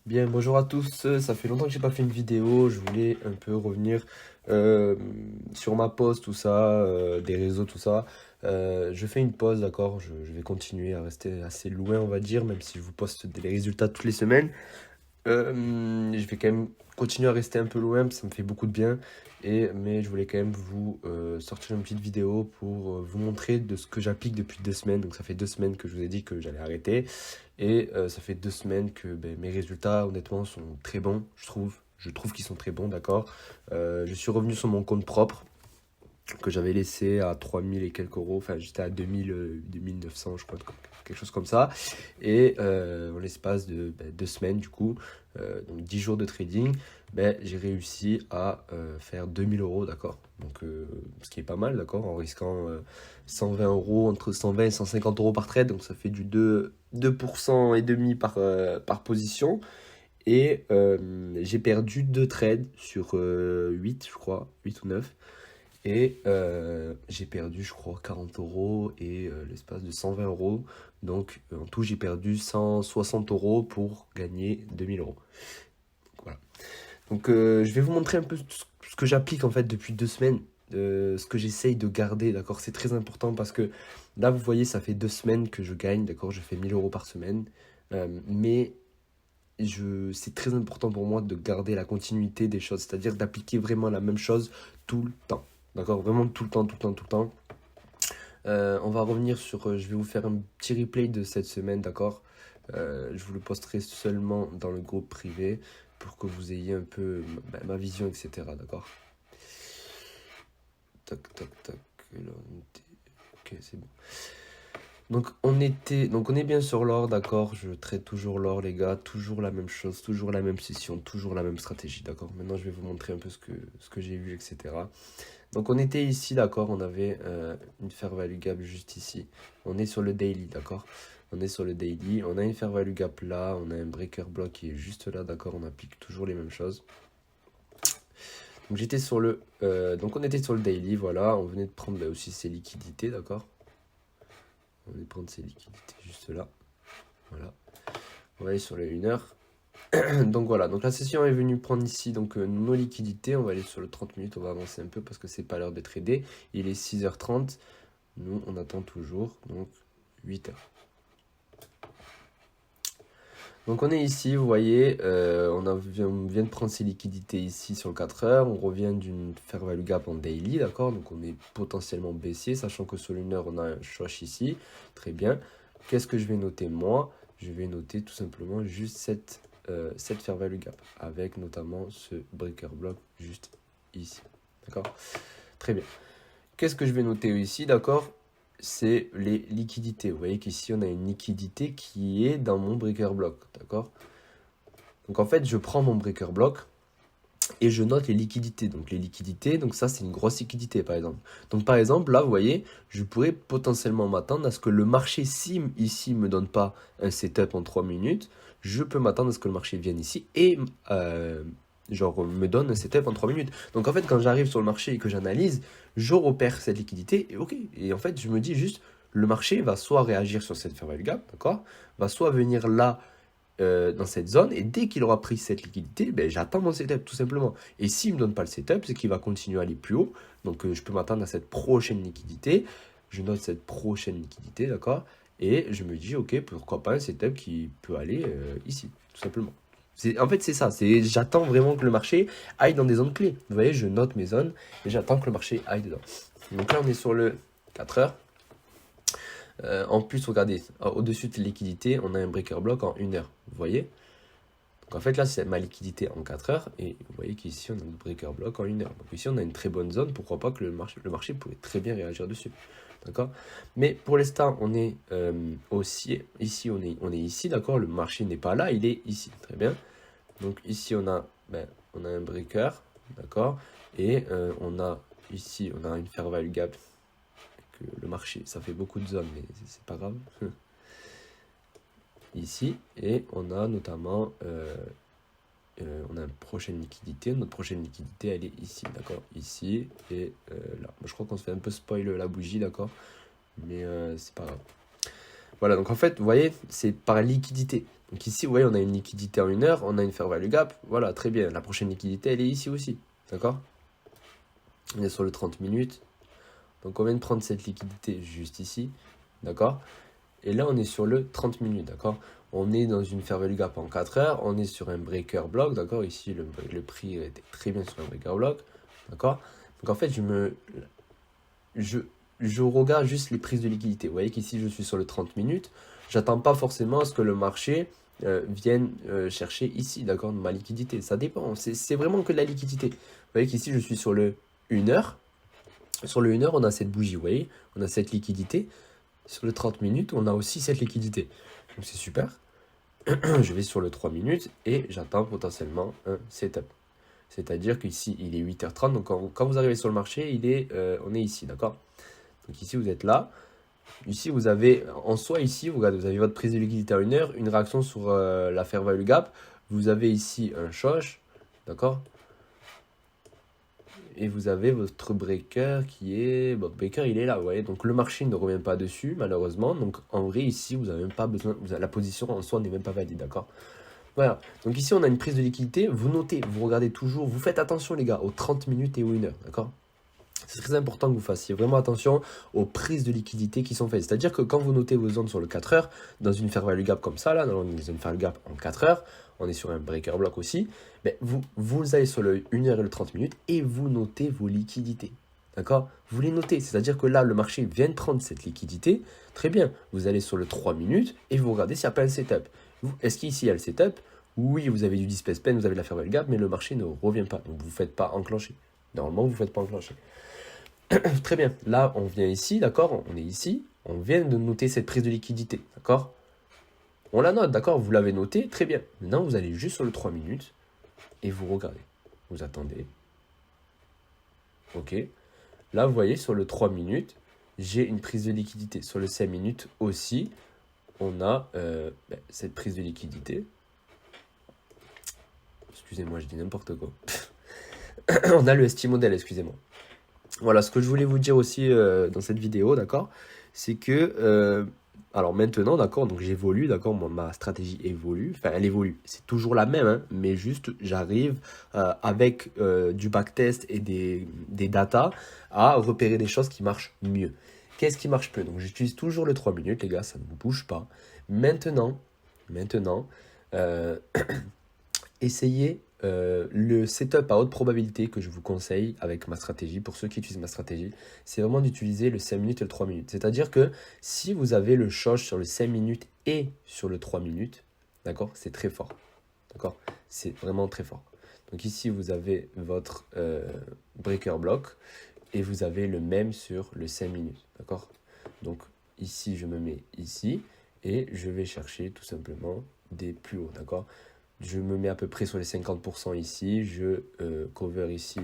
Bien, bonjour à tous. Ça fait longtemps que j'ai pas fait une vidéo. Je voulais un peu revenir euh, sur ma pause, tout ça, des réseaux, tout ça. Je fais une pause, d'accord. Je vais continuer à rester assez loin, on va dire, même si je vous poste des résultats toutes les semaines. Je vais quand même continuer à rester un peu loin, parce que ça me fait beaucoup de bien. Mais je voulais quand même vous sortir une petite vidéo pour vous montrer de ce que j'applique depuis 2 semaines. Donc ça fait 2 semaines que je vous ai dit que j'allais arrêter. Et ça fait 2 semaines que mes résultats, honnêtement, sont très bons, je trouve. Je trouve qu'ils sont très bons, d'accord. Je suis revenu sur mon compte propre que j'avais laissé à 3000 et quelques euros. Enfin, j'étais à 2000, 2900, je crois, quelque chose comme ça. Et en l'espace de 2 semaines, du coup, donc 10 jours de trading, j'ai réussi à faire 2000 euros, d'accord. Donc, ce qui est pas mal, d'accord, en risquant 120 euros, entre 120 et 150 euros par trade. Donc, ça fait du 2% et demi par position. Et j'ai perdu 2 trades sur 8, je crois, 8 ou 9. Et j'ai perdu, je crois, 40 euros et l'espace de 120 euros. Donc en tout, j'ai perdu 160 euros pour gagner 2000 euros. Voilà. Donc je vais vous montrer un peu ce que j'applique en fait depuis 2 semaines. Ce que j'essaye de garder, d'accord? C'est très important parce que là, vous voyez, ça fait 2 semaines que je gagne, d'accord? Je fais 1000 euros par semaine. Mais c'est très important pour moi de garder la continuité des choses, c'est-à-dire d'appliquer vraiment la même chose tout le temps. D'accord? Vraiment tout le temps, tout le temps, tout le temps. On va revenir sur. Je vais vous faire un petit replay de cette semaine, d'accord? Je vous le posterai seulement dans le groupe privé pour que vous ayez un peu ma vision, etc. D'accord? Tac, tac, tac. Là, ok, c'est bon. Donc on est bien sur l'or, d'accord? Je traite toujours l'or, les gars, toujours la même chose, toujours la même session, toujours la même stratégie, d'accord? Maintenant, je vais vous montrer un peu ce que j'ai vu, etc. Donc on était ici, d'accord? On avait une fair value gap juste ici. On est sur le daily, d'accord? On est sur le daily, on a une fair value gap là, on a un breaker block qui est juste là, d'accord? On applique toujours les mêmes choses. Donc donc on était sur le daily, voilà. On venait de prendre aussi ces liquidités, d'accord? On venait de prendre ces liquidités juste là, voilà. On va aller sur les 1 heure. Donc voilà, donc la session est venue prendre ici donc nos liquidités. On va aller sur le 30 minutes, on va avancer un peu parce que c'est pas l'heure de trader. Il est 6h30. Nous, on attend toujours, donc 8 heures. Donc on est ici, vous voyez, on vient de prendre ces liquidités ici sur le 4 heures. On revient d'une fair value gap en daily, d'accord? Donc on est potentiellement baissier, sachant que sur l'1 heure, on a un choc ici. Très bien. Qu'est-ce que je vais noter moi? Je vais noter tout simplement juste cette fair value gap, avec notamment ce breaker block juste ici. D'accord? Très bien. Qu'est-ce que je vais noter ici, d'accord? C'est les liquidités. Vous voyez qu'ici, on a une liquidité qui est dans mon breaker block, d'accord? Donc en fait, je prends mon breaker block et je note les liquidités. Donc les liquidités, donc ça, c'est une grosse liquidité, par exemple. Donc par exemple, là, vous voyez, je pourrais potentiellement m'attendre à ce que le marché, si ici me donne pas un setup en 3 minutes, je peux m'attendre à ce que le marché vienne ici et genre me donne un setup en 3 minutes. Donc en fait, quand j'arrive sur le marché et que j'analyse, je repère cette liquidité et ok. Et en fait, je me dis juste, le marché va soit réagir sur cette fair value gap, d'accord? Va soit venir là dans cette zone et dès qu'il aura pris cette liquidité, j'attends mon setup tout simplement. Et s'il ne me donne pas le setup, c'est qu'il va continuer à aller plus haut. Donc je peux m'attendre à cette prochaine liquidité. Je note cette prochaine liquidité, d'accord? Et je me dis, ok, pourquoi pas un setup qui peut aller ici, tout simplement. En fait, c'est ça. J'attends vraiment que le marché aille dans des zones clés. Vous voyez, je note mes zones et j'attends que le marché aille dedans. Donc là, on est sur le 4 heures. En plus, regardez, au-dessus de liquidité, on a un breaker block en 1 heure. Vous voyez? Donc en fait, là, c'est ma liquidité en 4 heures. Et vous voyez qu'ici, on a notre breaker block en 1 heure. Donc ici, on a une très bonne zone. Pourquoi pas que le marché pourrait très bien réagir dessus. D'accord? Mais pour l'instant, on est aussi ici, on est ici, d'accord? Le marché n'est pas là, il est ici. Très bien. Donc ici, on a un breaker, d'accord? Et on a ici, on a une fair value gap. Que le marché, ça fait beaucoup de zones, mais c'est pas grave. Ici, et on a notamment on a une prochaine liquidité. Notre prochaine liquidité, elle est ici, d'accord? Ici et là. Je crois qu'on se fait un peu spoil la bougie, d'accord? Mais c'est pas grave. Voilà, donc en fait, vous voyez, c'est par liquidité. Donc ici, vous voyez, on a une liquidité en 1 heure, on a une fair value gap. Voilà, très bien. La prochaine liquidité, elle est ici aussi. D'accord? On est sur le 30 minutes. Donc on vient de prendre cette liquidité juste ici. D'accord? Et là, on est sur le 30 minutes. D'accord? On est dans une fair value gap en 4 heures. On est sur un breaker block. D'accord? Ici, le prix était très bien sur un breaker block. D'accord? Donc en fait, je regarde juste les prises de liquidité. Vous voyez qu'ici, je suis sur le 30 minutes. J'attends pas forcément à ce que le marché vienne chercher ici, d'accord, ma liquidité. Ça dépend. C'est vraiment que de la liquidité. Vous voyez qu'ici, je suis sur le 1 heure. Sur le 1 heure, on a cette bougie, vous voyez, on a cette liquidité. Sur le 30 minutes, on a aussi cette liquidité. Donc c'est super. Je vais sur le 3 minutes et j'attends potentiellement un setup. C'est-à-dire qu'ici, il est 8h30. Donc quand vous arrivez sur le marché, on est ici, d'accord? Donc ici, vous êtes là. Ici, vous avez, en soi, ici, vous regardez, vous avez votre prise de liquidité à 1 heure, une réaction sur la fair value gap. Vous avez ici un shosh, d'accord? Et vous avez votre breaker qui est... Votre breaker, il est là, vous voyez. Donc le marché ne revient pas dessus, malheureusement. Donc en vrai, ici, vous n'avez même pas besoin... la position en soi n'est même pas valide, d'accord? Voilà. Donc ici, on a une prise de liquidité. Vous notez, vous regardez toujours. Vous faites attention, les gars, aux 30 minutes et aux 1 heure, d'accord? C'est très important que vous fassiez vraiment attention aux prises de liquidité qui sont faites. C'est-à-dire que quand vous notez vos zones sur le 4 heures, dans une fair value gap comme ça, là, dans une fair value gap en 4 heures, on est sur un breaker block aussi, mais vous allez sur le 1 heure et le 30 minutes et vous notez vos liquidités. D'accord? Vous les notez. C'est-à-dire que là, le marché vient de prendre cette liquidité. Très bien. Vous allez sur le 3 minutes et vous regardez s'il n'y a pas un setup. Est-ce qu'ici, il y a le setup? Oui, vous avez du displace pen, vous avez de la fair value gap, mais le marché ne revient pas. Donc, vous ne faites pas enclencher. Normalement, vous ne faites pas enclencher. Très bien, là on vient ici, d'accord, on est ici, on vient de noter cette prise de liquidité, d'accord? On la note, d'accord, vous l'avez noté, très bien. Maintenant vous allez juste sur le 3 minutes et vous regardez, vous attendez. Ok, là vous voyez sur le 3 minutes, j'ai une prise de liquidité. Sur le 5 minutes aussi, on a cette prise de liquidité. Excusez-moi, je dis n'importe quoi. On a le ST model, excusez-moi. Voilà, ce que je voulais vous dire aussi dans cette vidéo, d'accord, c'est que, alors maintenant, d'accord, donc j'évolue, d'accord, ma stratégie évolue, enfin elle évolue, c'est toujours la même, hein, mais juste j'arrive avec du backtest et des datas à repérer des choses qui marchent mieux. Qu'est-ce qui marche mieux? Donc j'utilise toujours le 3 minutes, les gars, ça ne bouge pas. Maintenant, essayez le setup à haute probabilité que je vous conseille avec ma stratégie, pour ceux qui utilisent ma stratégie, c'est vraiment d'utiliser le 5 minutes et le 3 minutes. C'est-à-dire que si vous avez le shosh sur le 5 minutes et sur le 3 minutes, d'accord, c'est très fort. D'accord, c'est vraiment très fort. Donc ici, vous avez votre breaker block et vous avez le même sur le 5 minutes. D'accord, donc ici, je me mets ici et je vais chercher tout simplement des plus hauts. D'accord, je me mets à peu près sur les 50% ici, je cover ici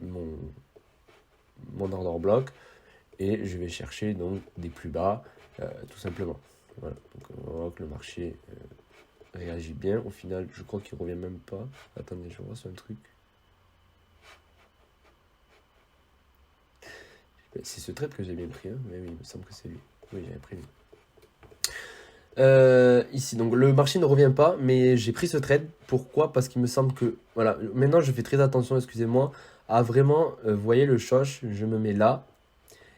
mon order block et je vais chercher donc des plus bas tout simplement. Voilà, donc on voit que le marché réagit bien. Au final, je crois qu'il revient même pas. Attendez, je vois sur un truc. C'est ce trade que j'ai bien pris, hein. Mais oui, il me semble que c'est lui. Oui, j'avais pris lui. Ici, donc le marché ne revient pas, mais j'ai pris ce trade. Pourquoi? Parce qu'il me semble que, voilà, maintenant je fais très attention, excusez-moi, à vraiment, vous voyez le shosh, je me mets là,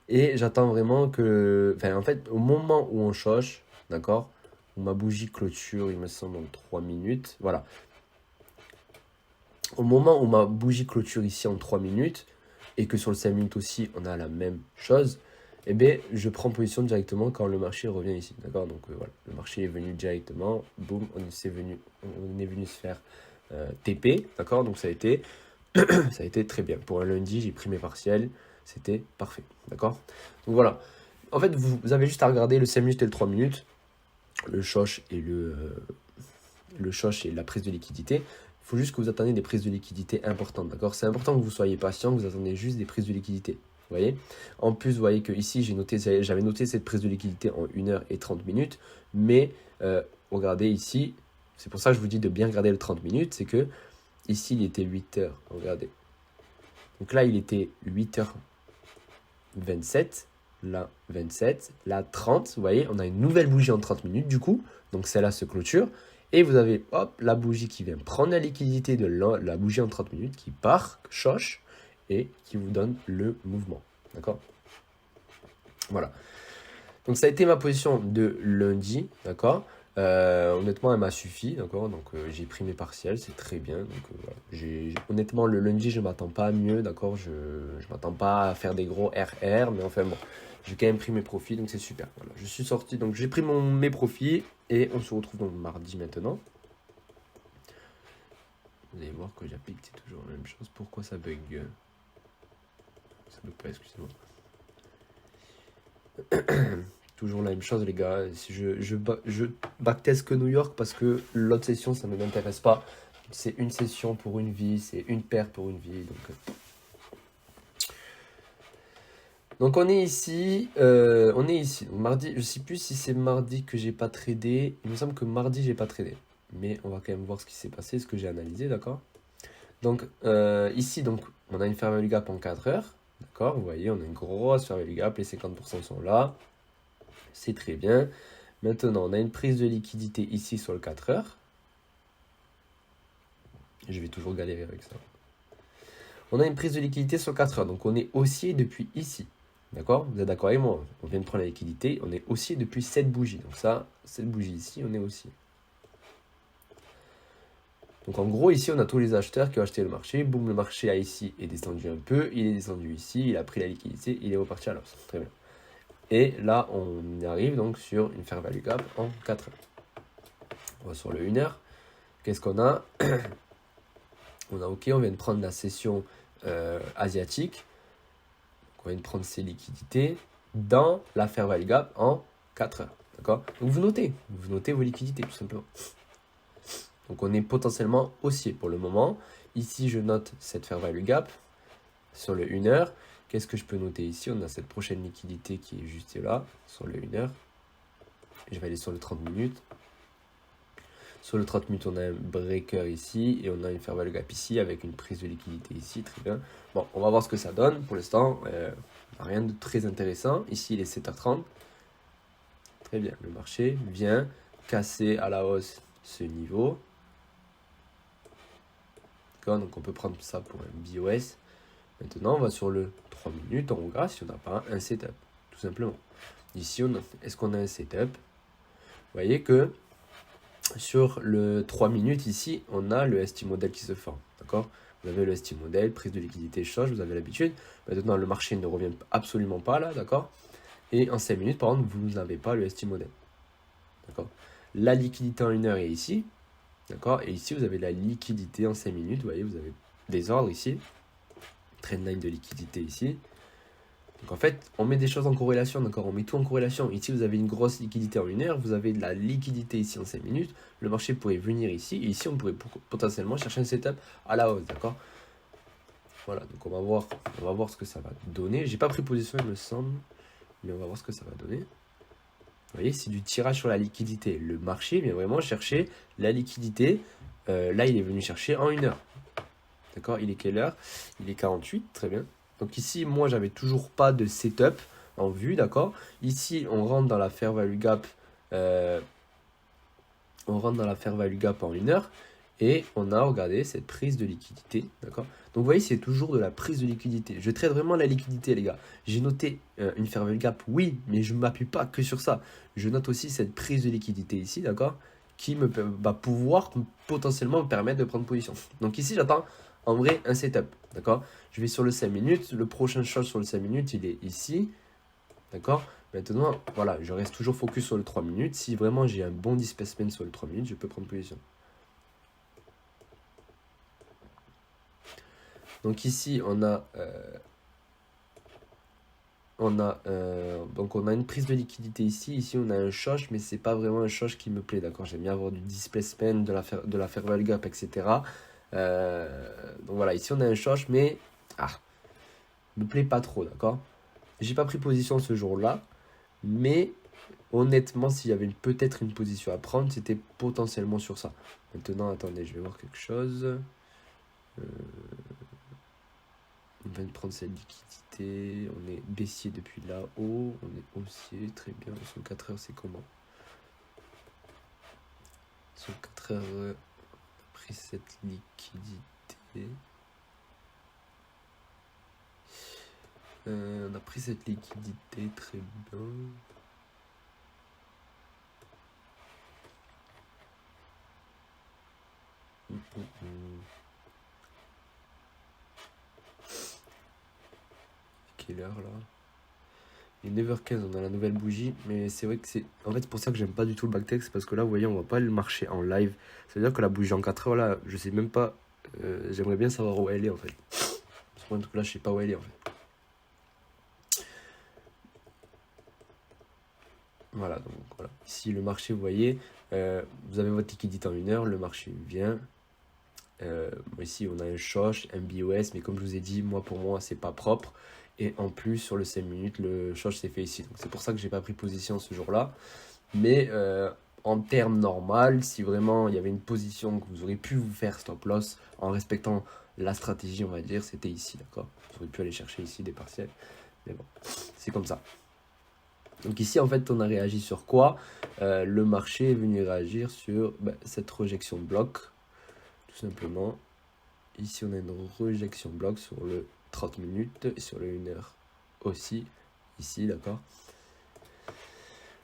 et j'attends vraiment que, enfin en fait, au moment où on shosh, d'accord, où ma bougie clôture, il me semble, en 3 minutes, voilà. Au moment où ma bougie clôture ici en 3 minutes, et que sur le 5 minutes aussi, on a la même chose, eh bien, je prends position directement quand le marché revient ici, d'accord? Donc voilà, le marché est venu directement, boum, on est venu se faire TP, d'accord? Donc ça a été très bien. Pour un lundi, j'ai pris mes partiels, c'était parfait, d'accord? Donc voilà, en fait, vous avez juste à regarder le 5 minutes et le 3 minutes, le shosh et le shosh et la prise de liquidité. Il faut juste que vous attendiez des prises de liquidité importantes, d'accord? C'est important que vous soyez patient, que vous attendez juste des prises de liquidité. Vous voyez? En plus, vous voyez que ici, j'avais noté cette prise de liquidité en 1 heure et 30 minutes. Mais regardez ici, c'est pour ça que je vous dis de bien regarder le 30 minutes. C'est que ici, il était 8 heures. Regardez. Donc là, il était 8h27. la 27, la 30. Vous voyez, on a une nouvelle bougie en 30 minutes du coup. Donc celle-là se clôture. Et vous avez, hop, la bougie qui vient prendre la liquidité de la bougie en 30 minutes, qui part, choche, et qui vous donne le mouvement. D'accord? Voilà. Donc ça a été ma position de lundi, d'accord? Honnêtement, elle m'a suffi, d'accord? Donc j'ai pris mes partiels, c'est très bien. Donc voilà. Honnêtement, le lundi, je ne m'attends pas à mieux, d'accord? Je ne m'attends pas à faire des gros RR, mais enfin bon, j'ai quand même pris mes profits, donc c'est super. Voilà. Je suis sorti, donc j'ai pris mes profits, et on se retrouve donc mardi maintenant. Vous allez voir que j'applique, c'est toujours la même chose. Pourquoi ça bug? Ça bug pas, excusez-moi. Toujours la même chose, les gars. Si je backtest que New York parce que l'autre session, ça ne m'intéresse pas. C'est une session pour une vie, c'est une paire pour une vie. Donc on est ici. Donc, mardi, je ne sais plus si c'est mardi que j'ai pas tradé. Il me semble que mardi, j'ai pas tradé. Mais on va quand même voir ce qui s'est passé, ce que j'ai analysé, d'accord? Donc ici, donc, on a une fair value gap en 4 heures. D'accord? Vous voyez, on a une grosse fair value gap. Les 50% sont là. C'est très bien. Maintenant, on a une prise de liquidité ici sur le 4 heures. Je vais toujours galérer avec ça. On a une prise de liquidité sur 4 heures. Donc, on est haussier depuis ici. D'accord? Vous êtes d'accord avec moi? On vient de prendre la liquidité. On est haussier depuis cette bougie. Donc ça, cette bougie ici, on est haussier. Donc en gros, ici, on a tous les acheteurs qui ont acheté le marché. Boum, le marché a ici est descendu un peu. Il est descendu ici. Il a pris la liquidité. Il est reparti à l'hausse. Très bien. Et là, on arrive donc sur une fair value gap en 4 heures. On va sur le 1 heure. Qu'est-ce qu'on a? On a OK, on vient de prendre la session asiatique. On vient de prendre ses liquidités dans la fair value gap en 4 heures. D'accord? Donc vous notez vos liquidités tout simplement. Donc on est potentiellement haussier pour le moment. Ici, je note cette fair value gap sur le 1 heure. Qu'est-ce que je peux noter ici? On a cette prochaine liquidité qui est juste là, sur le 1 heure. Je vais aller sur le 30 minutes. Sur le 30 minutes, on a un breaker ici et on a une fair value gap ici avec une prise de liquidité ici. Très bien. Bon, on va voir ce que ça donne. Pour l'instant, rien de très intéressant. Ici, il est 7h30. Très bien. Le marché vient casser à la hausse ce niveau. D'accord, donc on peut prendre ça pour un BOS. Maintenant, on va sur le 3 minutes, on regarde si on n'a pas un setup, tout simplement. Ici, est-ce qu'on a un setup? Vous voyez que sur le 3 minutes, ici, on a le ST model qui se forme, d'accord? Vous avez le ST model, prise de liquidité, change, vous avez l'habitude. Maintenant, le marché ne revient absolument pas là, d'accord? Et en 5 minutes, par exemple, vous n'avez pas le ST model, d'accord? La liquidité en 1 heure est ici, d'accord? Et ici, vous avez la liquidité en 5 minutes, vous voyez, vous avez des ordres ici. Trendline de liquidité ici. Donc en fait, on met des choses en corrélation, d'accord? On met tout en corrélation. Ici, vous avez une grosse liquidité en 1 heure, vous avez de la liquidité ici en 5 minutes. Le marché pourrait venir ici, et ici, on pourrait potentiellement chercher un setup à la hausse, d'accord? Voilà, donc on va voir ce que ça va donner. J'ai pas pris position, il me semble, mais on va voir ce que ça va donner. Vous voyez, c'est du tirage sur la liquidité. Le marché vient vraiment chercher la liquidité. Là, il est venu chercher en 1 heure. D'accord? Il est quelle heure? Il est 48, très bien. Donc ici, moi, j'avais toujours pas de setup en vue, d'accord? Ici, on rentre dans la fair value gap. On rentre dans la fair value gap en 1 heure. Et on a regardé cette prise de liquidité, d'accord? Donc vous voyez, c'est toujours de la prise de liquidité. Je traite vraiment la liquidité, les gars. J'ai noté une fair value gap, oui, mais je ne m'appuie pas que sur ça. Je note aussi cette prise de liquidité ici, d'accord? Qui va pouvoir potentiellement me permettre de prendre position. Donc ici, j'attends en vrai un setup, d'accord? Je vais sur le 5 minutes. Le prochain shot sur le 5 minutes, il est ici, d'accord? Maintenant, voilà, je reste toujours focus sur le 3 minutes. Si vraiment j'ai un bon displacement sur le 3 minutes, je peux prendre position. Donc ici, on a une prise de liquidité ici. Ici, on a un shosh, mais c'est pas vraiment un shosh qui me plaît, d'accord? J'aime bien avoir du displacement, de la fair value gap, etc. Donc voilà, ici, on a un shosh, mais me plaît pas trop, d'accord? J'ai pas pris position ce jour-là, mais honnêtement, s'il y avait peut-être une position à prendre, c'était potentiellement sur ça. Maintenant, attendez, je vais voir quelque chose. On vient de prendre cette liquidité. On est baissier depuis là-haut. On est haussier. Très bien. Sur 4 heures, c'est comment? Sur 4 heures, on a pris cette liquidité. On a pris cette liquidité. Très bien. Quelle heure là? Il est 9h15, on a la nouvelle bougie, mais c'est vrai que c'est en fait pour ça que j'aime pas du tout le backtest, parce que là vous voyez on voit pas le marché en live. Ça veut dire que la bougie en 4 heures là, je sais même pas, j'aimerais bien savoir où elle est en fait. En tout cas là je sais pas où elle est en fait. Voilà, donc voilà. Ici le marché vous voyez, vous avez votre liquidité en 1 heure, le marché vient. Ici on a un Shosh, un BOS, mais comme je vous ai dit, moi pour moi c'est pas propre. Et en plus sur le 5 minutes, le Shosh s'est fait ici. Donc c'est pour ça que j'ai pas pris position ce jour-là. Mais en termes normal, si vraiment il y avait une position que vous auriez pu vous faire stop loss en respectant la stratégie, on va dire, c'était ici, d'accord? Vous auriez pu aller chercher ici des partiels. Mais bon, c'est comme ça. Donc ici, en fait, on a réagi sur quoi? Le marché est venu réagir sur cette rejection bloc, tout simplement. Ici, on a une rejection bloc sur le 30 minutes et sur le 1 heure aussi, ici, d'accord?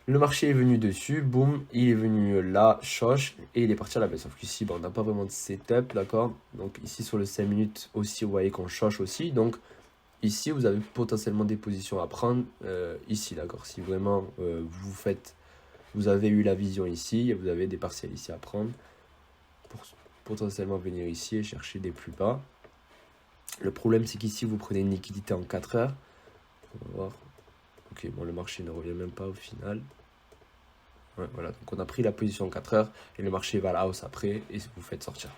Le marché est venu dessus, boum, il est venu là, choche, et il est parti à la baisse. Sauf qu'ici, on n'a pas vraiment de setup, d'accord? Donc ici, sur le 5 minutes aussi, vous voyez qu'on choche aussi. Donc ici, vous avez potentiellement des positions à prendre ici, d'accord? Si vraiment vous avez eu la vision ici, vous avez des partiels ici à prendre pour potentiellement venir ici et chercher des plus bas. Le problème, c'est qu'ici, vous prenez une liquidité en 4 heures. On va voir. Ok, bon, le marché ne revient même pas au final. Ouais, voilà, donc on a pris la position en 4 heures et le marché va à la hausse après et vous faites sortir.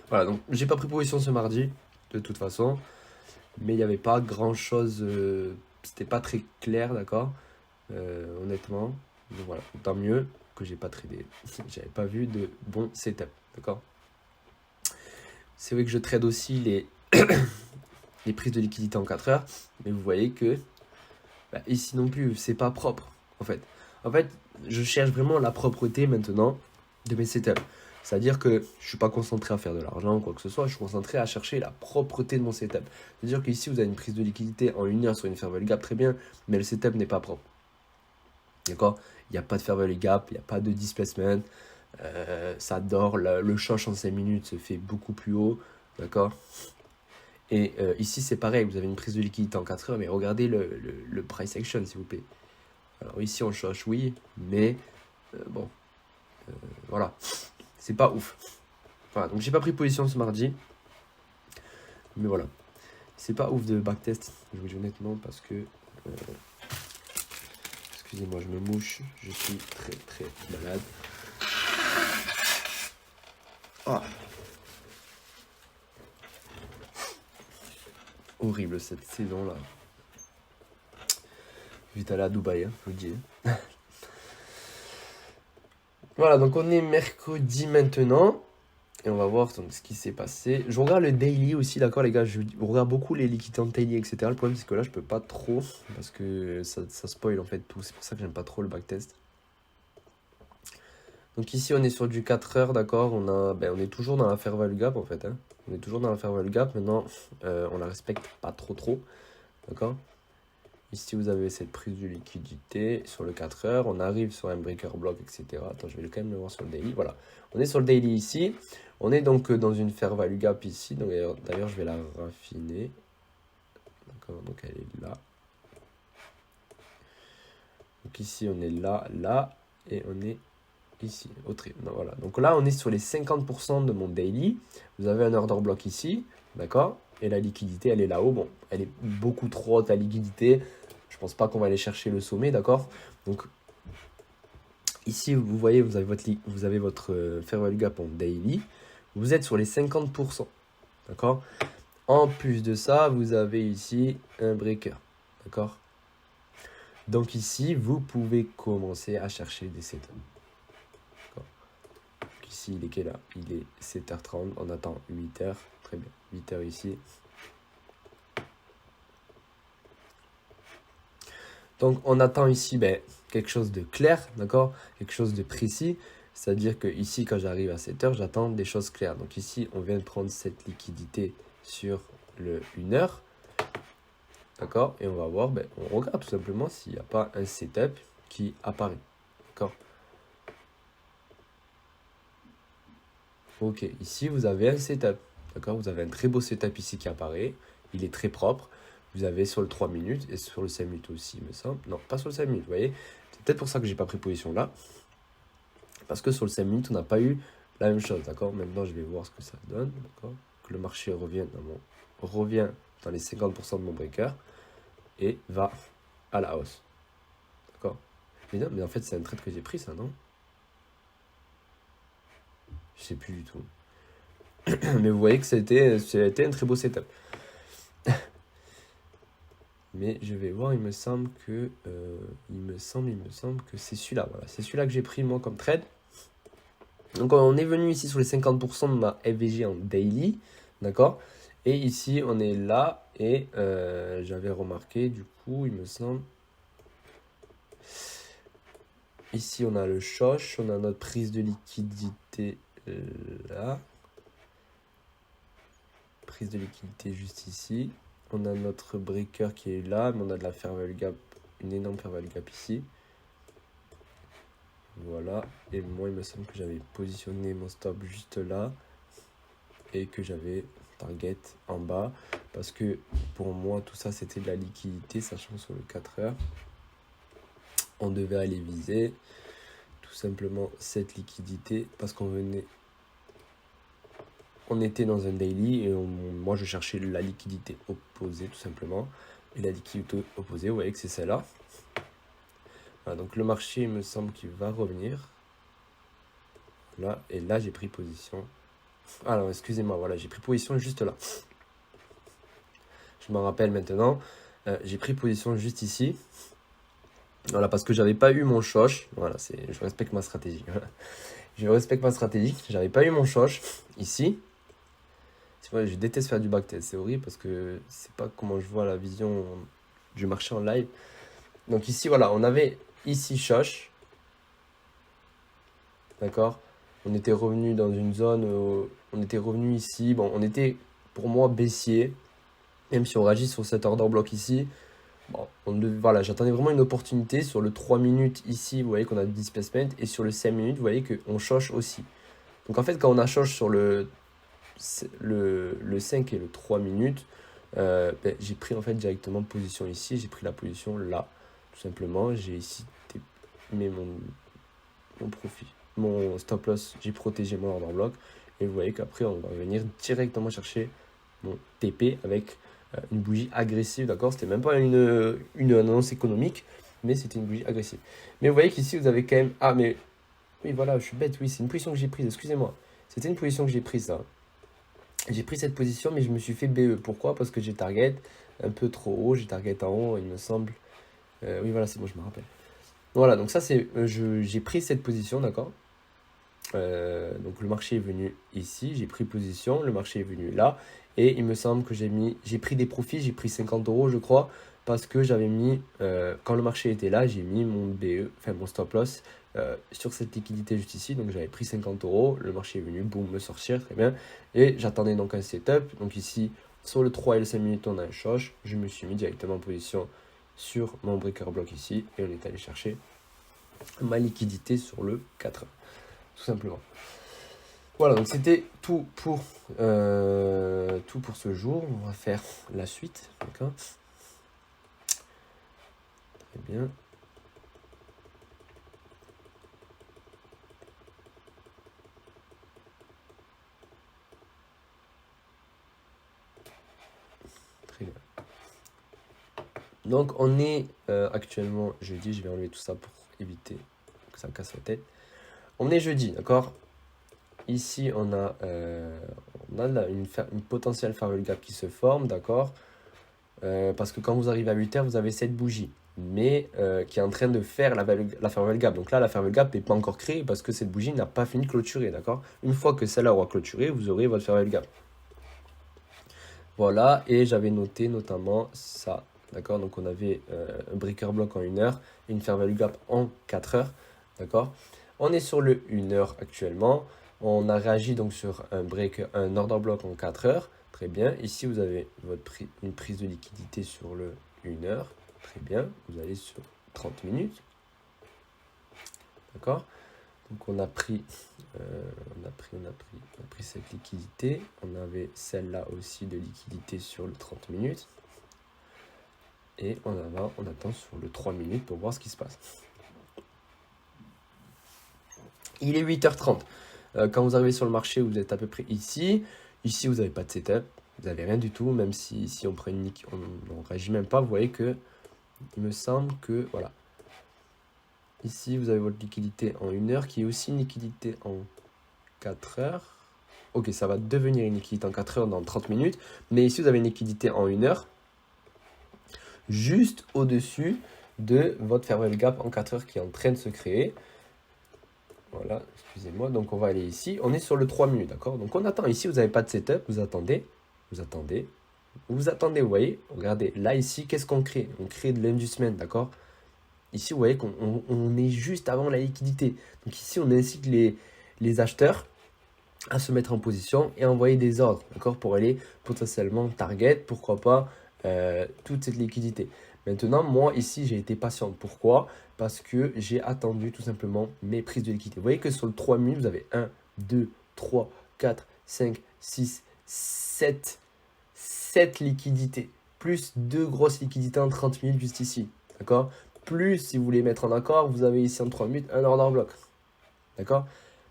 Voilà, donc j'ai pas pris position ce mardi, de toute façon, mais il n'y avait pas grand chose, c'était pas très clair, d'accord, honnêtement. Donc voilà, tant mieux que j'ai pas tradé, j'avais pas vu de bon setup, d'accord. C'est vrai que je trade aussi les prises de liquidité en 4 heures, mais vous voyez que ici non plus, c'est pas propre en fait. En fait, je cherche vraiment la propreté maintenant de mes setups. C'est-à-dire que je suis pas concentré à faire de l'argent ou quoi que ce soit, je suis concentré à chercher la propreté de mon setup. C'est-à-dire qu'ici, vous avez une prise de liquidité en 1 heure sur une fair value gap, très bien, mais le setup n'est pas propre. D'accord? Il n'y a pas de fair value gap, il n'y a pas de displacement, ça dort, le choche en 5 minutes se fait beaucoup plus haut, d'accord? Et ici, c'est pareil, vous avez une prise de liquidité en 4 heures, mais regardez le price action, s'il vous plaît. Alors ici, on choche, oui, mais bon, voilà, c'est pas ouf. Voilà, donc j'ai pas pris position ce mardi, mais voilà, c'est pas ouf de backtest, je vous dis honnêtement, parce que, excusez-moi, je me mouche, je suis très très malade. Ah. Horrible cette saison-là. Vite aller à Dubaï, hein, je vous le dis. Voilà, donc on est mercredi maintenant. Et on va voir donc, ce qui s'est passé. Je regarde le daily aussi, d'accord les gars. Je regarde beaucoup les liquidités en daily, etc. Le problème c'est que là je peux pas trop. Parce que ça spoil en fait tout. C'est pour ça que j'aime pas trop le backtest. Donc ici on est sur du 4 heures, d'accord. On est toujours dans la fair value gap en fait. Hein. On est toujours dans la fair value gap. Maintenant on la respecte pas trop. D'accord. Ici, vous avez cette prise de liquidité sur le 4 heures. On arrive sur un breaker block, etc. Attends, je vais quand même le voir sur le daily. Voilà. On est sur le daily ici. On est donc dans une fair value gap ici. D'ailleurs, je vais la raffiner. D'accord, donc elle est là. Donc ici, on est là, là. Et on est ici, au tri. Voilà. Donc là, on est sur les 50% de mon daily. Vous avez un order block ici. D'accord. Et la liquidité, elle est là-haut. Bon, elle est beaucoup trop haute, la liquidité. Je pense pas qu'on va aller chercher le sommet, d'accord? Donc, ici, vous voyez, vous avez votre fair value gap en daily. Vous êtes sur les 50%, d'accord? En plus de ça, vous avez ici un breaker, d'accord? Donc ici, vous pouvez commencer à chercher des setups. D'accord. Donc ici, il est quelle heure? Il est 7h30, on attend 8h, très bien. 8h ici. Donc on attend ici quelque chose de clair, d'accord? Quelque chose de précis. C'est-à-dire que ici, quand j'arrive à 7 heures, j'attends des choses claires. Donc ici, on vient de prendre cette liquidité sur le 1 heure. D'accord? Et on va voir, on regarde tout simplement s'il n'y a pas un setup qui apparaît. D'accord? Ok, ici vous avez un setup. D'accord? Vous avez un très beau setup ici qui apparaît. Il est très propre. Vous avez sur le 3 minutes et sur le 5 minutes aussi, il me semble. Non, pas sur le 5 minutes, vous voyez? C'est peut-être pour ça que j'ai pas pris position là. Parce que sur le 5 minutes, on n'a pas eu la même chose, d'accord? Maintenant, je vais voir ce que ça donne, d'accord? Que le marché revient dans les 50% de mon breaker et va à la hausse, d'accord? Mais non, mais en fait, c'est un trade que j'ai pris, ça, non? Je sais plus du tout. Mais vous voyez que ça a été un très beau setup. Mais je vais voir, il me semble que c'est celui-là, voilà. C'est celui-là que j'ai pris, moi, comme trade. Donc on est venu ici sur les 50% de ma FVG en daily, d'accord? Et ici on est là et j'avais remarqué du coup il me semble. Ici on a le shosh, on a notre prise de liquidité là. Prise de liquidité juste ici. On a notre breaker qui est là, mais on a de la fair value gap, une énorme fair value gap ici. Voilà, et moi il me semble que j'avais positionné mon stop juste là et que j'avais target en bas parce que pour moi tout ça c'était de la liquidité, sachant que sur le 4 heures on devait aller viser tout simplement cette liquidité parce qu'on était dans un daily et moi je cherchais la liquidité opposée tout simplement, et la liquidité opposée vous voyez que c'est celle-là. Voilà, donc le marché il me semble qu'il va revenir là, et là j'ai pris position. Alors excusez-moi, voilà, j'ai pris position juste là. Je m'en rappelle maintenant. J'ai pris position juste ici. Voilà, parce que j'avais pas eu mon shosh. Voilà, je respecte ma stratégie. Je respecte ma stratégie. J'avais pas eu mon shosh ici. C'est vrai, je déteste faire du backtest. C'est horrible parce que c'est pas comment je vois la vision du marché en live. Donc ici, voilà, on avait ici shosh. D'accord? On était revenu dans une zone où on était revenu ici. Bon, on était pour moi baissier. Même si on réagit sur cet order block ici. Bon, voilà, j'attendais vraiment une opportunité. Sur le 3 minutes ici, vous voyez qu'on a du displacement. Et sur le 5 minutes, vous voyez qu'on shosh aussi. Donc en fait, quand on a shosh sur le 5 et le 3 minutes, j'ai pris en fait directement position ici. J'ai pris la position là, tout simplement. J'ai ici mis mon profit, mon stop loss. J'ai protégé mon order block. Et vous voyez qu'après, on va venir directement chercher mon TP avec une bougie agressive, d'accord? C'était même pas une annonce économique, mais c'était une bougie agressive. Mais vous voyez qu'ici, vous avez quand même... Ah, mais... Oui, voilà, je suis bête, oui, c'est une position que j'ai prise, excusez-moi. C'était une position que j'ai prise, ça. J'ai pris cette position, mais je me suis fait BE. Pourquoi? Parce que j'ai target un peu trop haut, j'ai target en haut, il me semble. Oui, voilà, c'est bon, je me rappelle. Voilà, donc ça, c'est... j'ai pris cette position, d'accord? Donc le marché est venu ici, j'ai pris position, le marché est venu là, et il me semble que j'ai pris des profits, j'ai pris 50 € je crois, parce que j'avais mis, quand le marché était là, j'ai mis mon BE, enfin mon stop loss sur cette liquidité juste ici, donc j'avais pris 50 €, le marché est venu, boum, me sortir, très bien, et j'attendais donc un setup, donc ici, sur le 3 et le 5 minutes, on a un shosh, je me suis mis directement en position sur mon breaker block ici, et on est allé chercher ma liquidité sur le 4 heures. Tout simplement. Voilà, donc c'était tout pour ce jour. On va faire la suite. D'accord. Très bien. Très bien. Donc on est actuellement jeudi. Je vais enlever tout ça pour éviter que ça me casse la tête. On est jeudi, d'accord. Ici, on a là, une potentielle fair value gap qui se forme, d'accord. Parce que quand vous arrivez à 8 heures, vous avez cette bougie, mais qui est en train de faire la fair value gap. Donc là, la fair value gap n'est pas encore créée parce que cette bougie n'a pas fini de clôturer, d'accord. Une fois que celle-là aura clôturé, vous aurez votre fair value gap. Voilà, et j'avais noté notamment ça d'accord? Donc on avait un breaker block en 1 heure et une fair value gap en 4 heures, d'accord? On est sur le 1 heure actuellement. On a réagi donc sur un order block en 4 heures. Très bien. Ici, vous avez une prise de liquidité sur le 1 heure. Très bien. Vous allez sur 30 minutes. D'accord? Donc on a pris cette liquidité. On avait celle-là aussi de liquidité sur le 30 minutes. Et on attend sur le 3 minutes pour voir ce qui se passe. Il est 8h30. Quand vous arrivez sur le marché, vous êtes à peu près ici. Ici, vous n'avez pas de setup. Vous n'avez rien du tout. Même si on prend une on ne réagit même pas. Vous voyez que il me semble que voilà. Ici, vous avez votre liquidité en 1 heure qui est aussi une liquidité en 4 heures. Ok, ça va devenir une liquidité en 4 heures dans 30 minutes. Mais ici, vous avez une liquidité en 1 heure juste au-dessus de votre fair value gap en 4 heures qui est en train de se créer. Voilà, excusez-moi. Donc, on va aller ici. On est sur le 3 minutes, d'accord? Donc, on attend. Ici, vous n'avez pas de setup. Vous attendez. Vous voyez. Regardez, là, ici, qu'est-ce qu'on crée? On crée de l'inducement, d'accord? Ici, vous voyez qu'on est juste avant la liquidité. Donc, ici, on incite les acheteurs à se mettre en position et à envoyer des ordres, d'accord? Pour aller potentiellement target, pourquoi pas, toute cette liquidité. Maintenant, moi, ici, j'ai été patient. Pourquoi? Parce que j'ai attendu tout simplement mes prises de liquidité. Vous voyez que sur le 3 minutes, vous avez 1, 2, 3, 4, 5, 6, 7 liquidités. Plus 2 grosses liquidités en 30 minutes juste ici. D'accord? Plus, si vous voulez mettre en accord, vous avez ici en 3 minutes un order block. D'accord?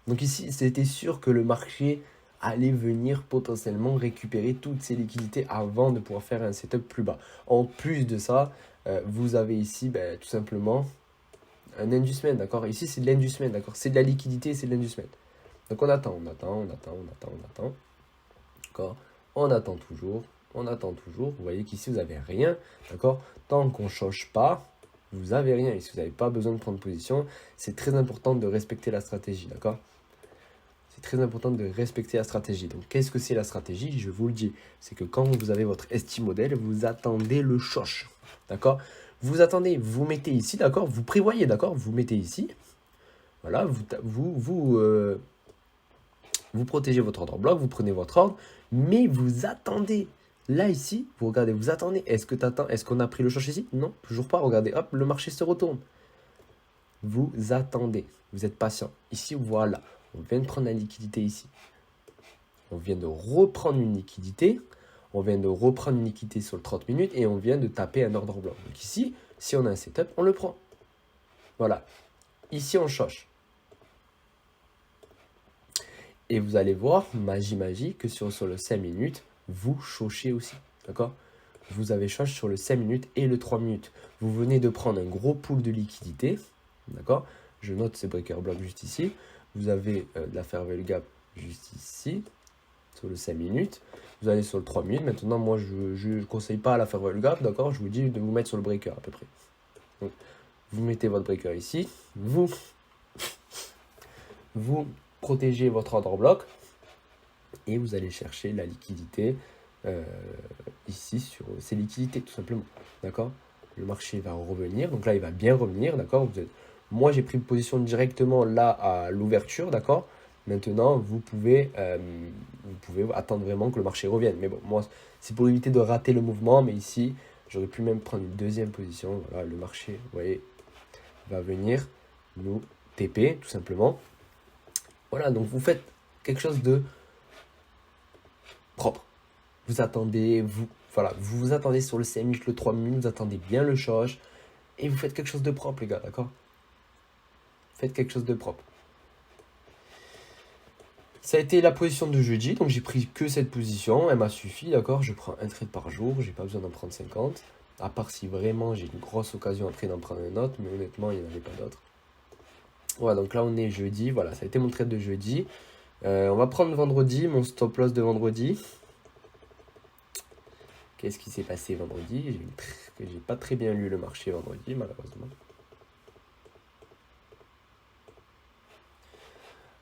Donc ici, c'était sûr que le marché allait venir potentiellement récupérer toutes ces liquidités avant de pouvoir faire un setup plus bas. En plus de ça, vous avez ici tout simplement un inducement, d'accord? Ici, c'est de l'inducement, d'accord? C'est de la liquidité, c'est de l'inducement. Donc on attend. D'accord? On attend toujours. Vous voyez qu'ici, vous n'avez rien, d'accord? Tant qu'on ne change pas, vous n'avez rien. Ici, vous n'avez pas besoin de prendre position. C'est très important de respecter la stratégie, d'accord? C'est très important de respecter la stratégie. Donc, qu'est-ce que c'est la stratégie? Je vous le dis. C'est que quand vous avez votre ST modèle, vous attendez le choche. D'accord? Vous attendez, vous mettez ici, d'accord? Vous prévoyez, d'accord? Vous mettez ici. Voilà, vous protégez votre ordre bloc, vous prenez votre ordre, mais vous attendez. Là, ici, vous regardez, vous attendez. Est-ce qu'on a pris le choche ici? Non, toujours pas. Regardez, hop, le marché se retourne. Vous attendez. Vous êtes patient. Ici, voilà. On vient de prendre la liquidité ici. On vient de reprendre une liquidité. On vient de reprendre une liquidité sur le 30 minutes et on vient de taper un ordre blanc. Donc ici, si on a un setup, on le prend. Voilà. Ici, on choche. Et vous allez voir, magie, que sur le 5 minutes, vous chochez aussi. D'accord? Vous avez choche sur le 5 minutes et le 3 minutes. Vous venez de prendre un gros pool de liquidité. D'accord? Je note ces breaker blocks juste ici. Vous avez la fair value gap juste ici, sur le 5 minutes. Vous allez sur le 3 minutes. Maintenant, moi, je ne conseille pas la fair value gap, d'accord? Je vous dis de vous mettre sur le breaker à peu près. Donc, vous mettez votre breaker ici. Vous protégez votre order block. Et vous allez chercher la liquidité ici sur ces liquidités, tout simplement. D'accord? Le marché va revenir. Donc là, il va bien revenir. D'accord? Moi, j'ai pris une position directement là à l'ouverture, d'accord? Maintenant, vous pouvez attendre vraiment que le marché revienne. Mais bon, moi, c'est pour éviter de rater le mouvement. Mais ici, j'aurais pu même prendre une deuxième position. Voilà, le marché, vous voyez, va venir nous TP, tout simplement. Voilà, donc vous faites quelque chose de propre. Vous attendez, vous attendez sur le 5 minutes, le 3 minutes, vous attendez bien le choche. Et vous faites quelque chose de propre, les gars, d'accord? Faites quelque chose de propre. Ça a été la position de jeudi, donc j'ai pris que cette position, elle m'a suffi, d'accord? Je prends un trade par jour, j'ai pas besoin d'en prendre 50, à part si vraiment j'ai une grosse occasion après d'en prendre un autre, mais honnêtement, il n'y en avait pas d'autre. Voilà, donc là on est jeudi, voilà, ça a été mon trade de jeudi. On va prendre vendredi, mon stop loss de vendredi. Qu'est-ce qui s'est passé vendredi? J'ai pas très bien lu le marché vendredi, malheureusement.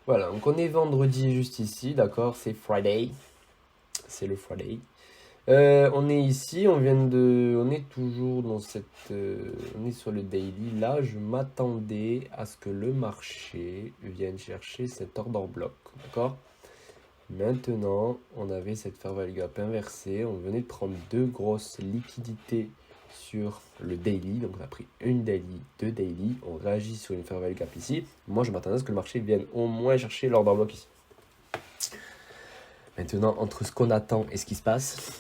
Voilà, donc on est vendredi juste ici, d'accord? C'est Friday. C'est le Friday. On est ici, on est toujours dans on est sur le daily. Là, je m'attendais à ce que le marché vienne chercher cet order block, d'accord? Maintenant, on avait cette fair value gap inversée. On venait de prendre deux grosses liquidités sur le daily. Donc, on a pris une daily, deux daily. On réagit sur une fair value gap ici. Moi, je m'attendais à ce que le marché vienne au moins chercher l'order block ici. Maintenant, entre ce qu'on attend et ce qui se passe,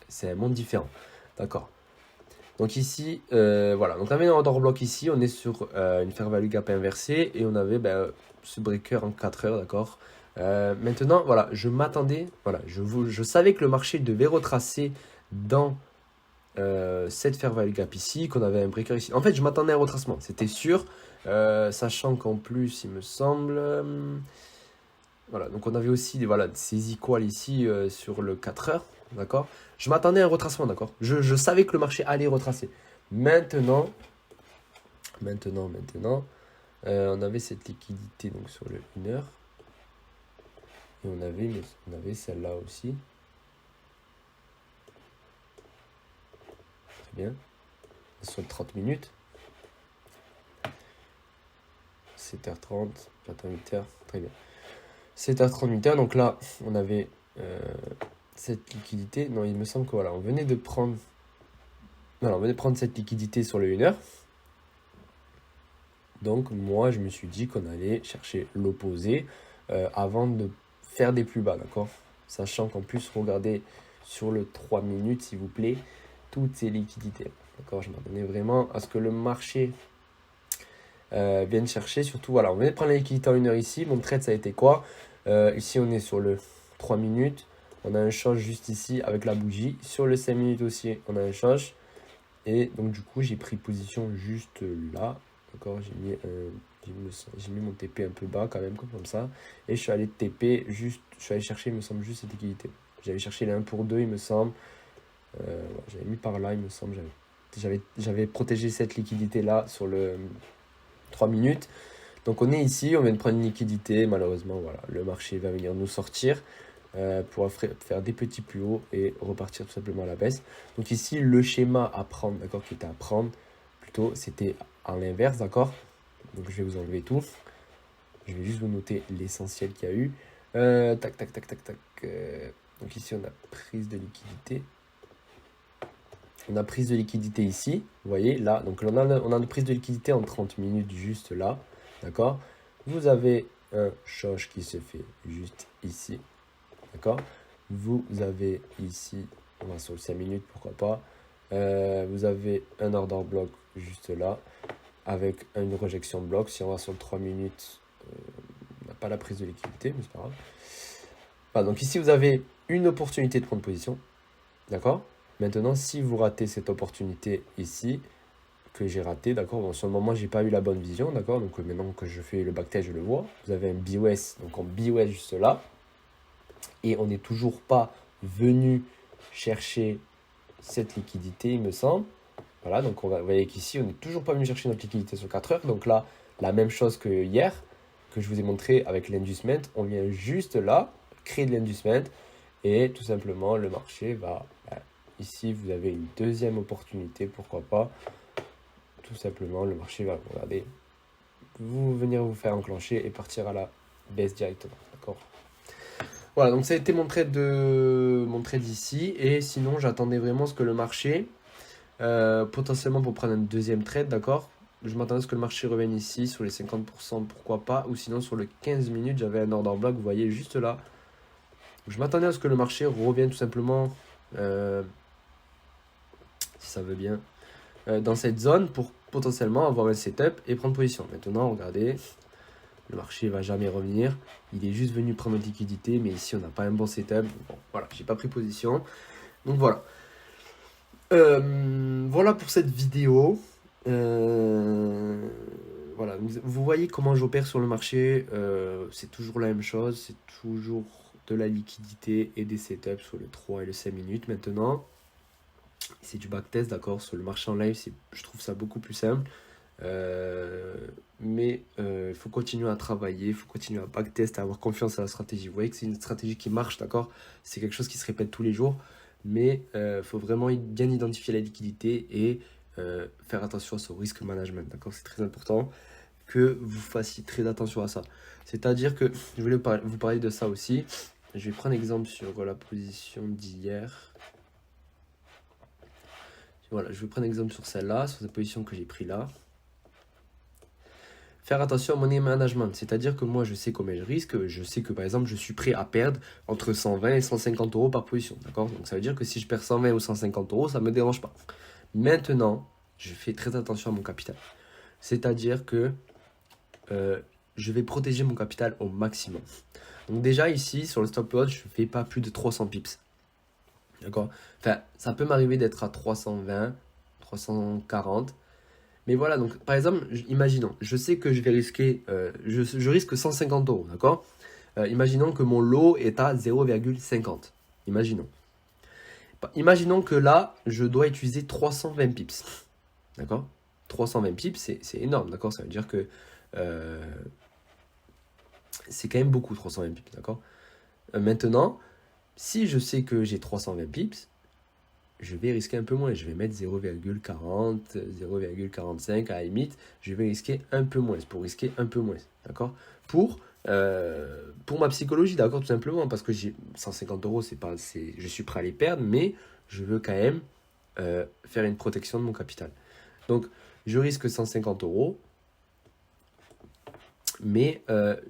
c'est un monde différent. D'accord. Donc ici, voilà. Donc on avait un order block ici. On est sur une fair value gap inversée. Et on avait ce breaker en 4 heures. D'accord. Maintenant, voilà. Je m'attendais. Voilà. Je savais que le marché devait retracer dans cette fair value gap ici. Qu'on avait un breaker ici. En fait, je m'attendais à un retracement. C'était sûr. Sachant qu'en plus, il me semble... voilà, donc on avait aussi voilà, ces equals ici sur le 4 heures, d'accord? Je m'attendais à un retracement, d'accord? Je savais que le marché allait retracer. Maintenant, on avait cette liquidité donc sur le 1 heure. Et on avait celle-là aussi. Très bien. Sur 30 minutes. 7h30, maintenant 8h, très bien. 7h30, 8h, donc là, on avait cette liquidité. Non, il me semble que voilà, on venait de prendre cette liquidité sur le 1 heure. Donc moi, je me suis dit qu'on allait chercher l'opposé avant de faire des plus bas, d'accord? Sachant qu'en plus, regardez sur le 3 minutes, s'il vous plaît, toutes ces liquidités. D'accord? Je m'attendais vraiment à ce que le marché vienne chercher. Surtout, voilà, on vient de prendre la liquidité en 1 heure ici. Mon trade, ça a été quoi? Ici, on est sur le 3 minutes. On a un change juste ici avec la bougie. Sur le 5 minutes aussi, on a un change. Et donc, du coup, j'ai pris position juste là. D'accord, j'ai mis mon TP un peu bas quand même, comme ça. Et je suis allé TP juste, je suis allé chercher, il me semble, juste cette liquidité. J'avais cherché les 1 pour 2, il me semble. J'avais mis par là, il me semble. J'avais protégé cette liquidité là sur le 3 minutes. Donc on est ici, on vient de prendre une liquidité. Malheureusement, voilà, le marché va venir nous sortir pour faire des petits plus hauts et repartir tout simplement à la baisse. Donc ici, le schéma à prendre, d'accord, qui était à prendre, plutôt, c'était à l'inverse, d'accord. Donc je vais vous enlever tout. Je vais juste vous noter l'essentiel qu'il y a eu. Tac. Donc ici, on a prise de liquidité. On a prise de liquidité ici, vous voyez, là. Donc on a une prise de liquidité en 30 minutes juste là, d'accord. Vous avez un change qui se fait juste ici, d'accord. Vous avez ici, on va sur le 5 minutes, pourquoi pas. Vous avez un order block juste là, avec une rejection bloc. Si on va sur le 3 minutes, on n'a pas la prise de liquidité, mais c'est pas grave. Voilà, donc ici, vous avez une opportunité de prendre position, d'accord. Maintenant, si vous ratez cette opportunité ici, que j'ai raté, d'accord, bon, sur le moment, j'ai pas eu la bonne vision, d'accord, donc maintenant que je fais le backtest, je le vois. Vous avez un BOS, donc en BOS juste là, et on n'est toujours pas venu chercher cette liquidité, il me semble. Voilà, donc vous voyez qu'ici, on n'est toujours pas venu chercher notre liquidité sur 4 heures, donc là, la même chose que hier, que je vous ai montré avec l'inducement, on vient juste là, créer de l'inducement, et tout simplement, le marché va... Ici, vous avez une deuxième opportunité, pourquoi pas. Tout simplement, le marché va regarder, venir vous faire enclencher et partir à la baisse directement, d'accord. Voilà, donc ça a été mon trade ici. Et sinon, j'attendais vraiment ce que le marché, potentiellement pour prendre un deuxième trade, d'accord. Je m'attendais à ce que le marché revienne ici, sur les 50%, pourquoi pas. Ou sinon, sur le 15 minutes, j'avais un order block, vous voyez, juste là. Je m'attendais à ce que le marché revienne tout simplement... si ça veut bien, dans cette zone pour potentiellement avoir un setup et prendre position. Maintenant, regardez, le marché va jamais revenir. Il est juste venu prendre notre liquidité, mais ici, on n'a pas un bon setup. Bon, voilà, j'ai pas pris position. Donc voilà. Voilà pour cette vidéo. Voilà, vous voyez comment j'opère sur le marché. C'est toujours la même chose. C'est toujours de la liquidité et des setups sur le 3 et le 5 minutes maintenant. C'est du backtest, d'accord. Sur le marché en live, je trouve ça beaucoup plus simple. Mais il faut continuer à travailler, il faut continuer à backtest, à avoir confiance à la stratégie. Vous voyez que c'est une stratégie qui marche, d'accord. C'est quelque chose qui se répète tous les jours. mais il faut vraiment bien identifier la liquidité et faire attention à ce risk management, d'accord? C'est très important que vous fassiez très attention à ça. C'est-à-dire que, je voulais vous parler de ça aussi. Je vais prendre exemple sur la position d'hier. Voilà, je vais prendre exemple sur celle-là, sur cette position que j'ai pris là. Faire attention à mon money management, c'est-à-dire que moi je sais combien je risque, je sais que par exemple je suis prêt à perdre entre 120 et 150 euros par position, d'accord? Donc ça veut dire que si je perds 120 ou 150 euros, ça ne me dérange pas. Maintenant, je fais très attention à mon capital. C'est-à-dire que je vais protéger mon capital au maximum. Donc déjà ici, sur le stop loss, je ne fais pas plus de 300 pips. D'accord? Enfin, ça peut m'arriver d'être à 320, 340. Mais voilà, donc par exemple, imaginons, je sais que je vais risquer, je risque 150 euros, d'accord? Imaginons que mon lot est à 0,50. Imaginons. Imaginons que là, je dois utiliser 320 pips. D'accord? 320 pips, c'est énorme, d'accord? Ça veut dire que c'est quand même beaucoup, 320 pips, d'accord? Maintenant, si je sais que j'ai 320 pips, je vais risquer un peu moins. Je vais mettre 0,40, 0,45 à la limite. Je vais risquer un peu moins, pour risquer un peu moins, d'accord? Pour ma psychologie, d'accord, tout simplement, parce que j'ai 150 euros, je suis prêt à les perdre, mais je veux quand même faire une protection de mon capital. Donc, je risque 150 euros, mais